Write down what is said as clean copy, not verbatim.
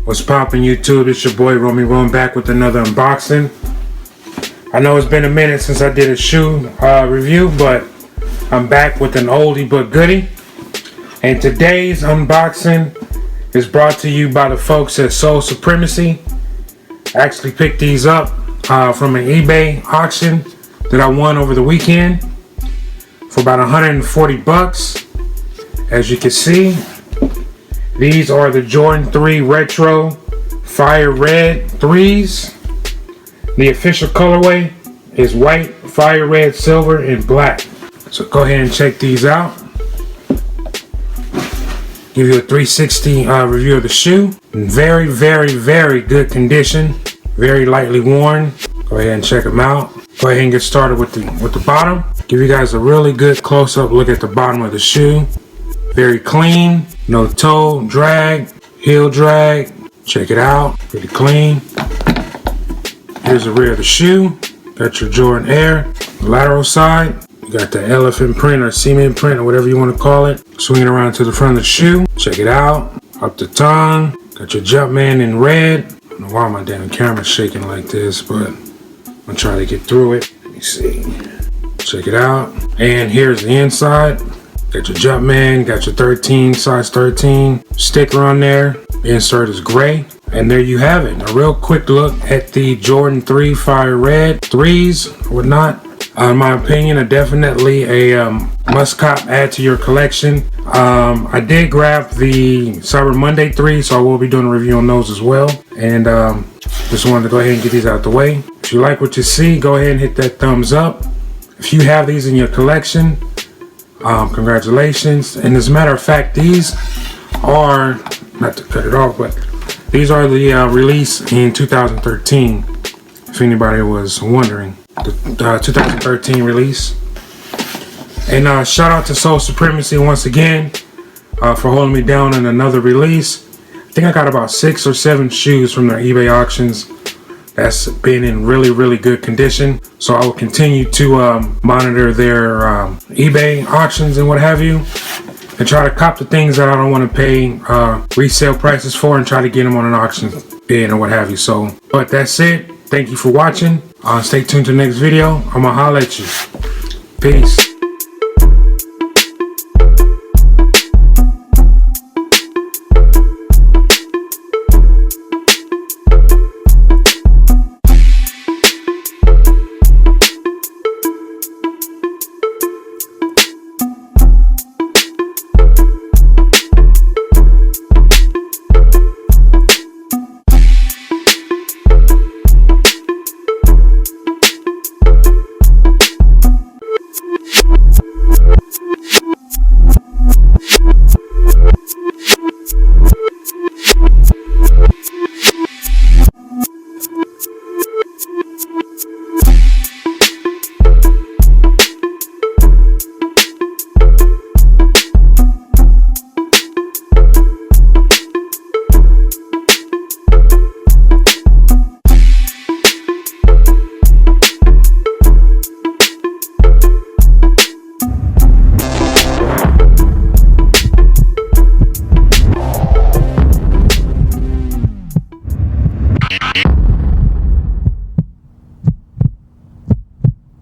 What's poppin' YouTube? It's your boy Romy Rome back with another unboxing. I know it's been a minute since I did a shoe review, but I'm back with an oldie but goodie. And today's unboxing is brought to you by the folks at Soul Supremacy. I actually picked these up from an eBay auction that I won over the weekend for about 140 bucks. As you can see, these are the Jordan 3 Retro Fire Red 3s. The official colorway is white, fire red, silver, and black. So go ahead and check these out. Give you a 360 review of the shoe. Very, very, very good condition. Very lightly worn. Go ahead and check them out. Go ahead and get started with the bottom. Give you guys a really good close-up look at the bottom of the shoe. Very clean, no toe drag, heel drag. Check it out, pretty clean. Here's the rear of the shoe. Got your Jordan Air. Lateral side, you got the elephant print or cement print or whatever you want to call it. Swinging around to the front of the shoe. Check it out. Up the tongue. Got your Jumpman in red. I don't know why my damn camera's shaking like this, but I'm gonna try to get through it. Let me see. Check it out. And here's the inside. Got your Jumpman, got your 13, size 13 sticker on there. The insert is gray. And there you have it. A real quick look at the Jordan 3 Fire Red 3s or whatnot. In my opinion, definitely a must-cop add to your collection. I did grab the Cyber Monday 3, so I will be doing a review on those as well. And just wanted to go ahead and get these out the way. If you like what you see, go ahead and hit that thumbs up. If you have these in your collection, congratulations. And as a matter of fact, these are, not to cut it off, but these are the release in 2013, if anybody was wondering. The 2013 release. And shout out to Soul Supremacy once again for holding me down in another release. I think I got about 6 or 7 shoes from their eBay auctions that's been in really, really good condition. So I will continue to monitor their eBay auctions and what have you, and try to cop the things that I don't want to pay resale prices for, and try to get them on an auction bid or what have you. So, but that's it. Thank you for watching. Stay tuned to the next video. I'm gonna holler at you. Peace.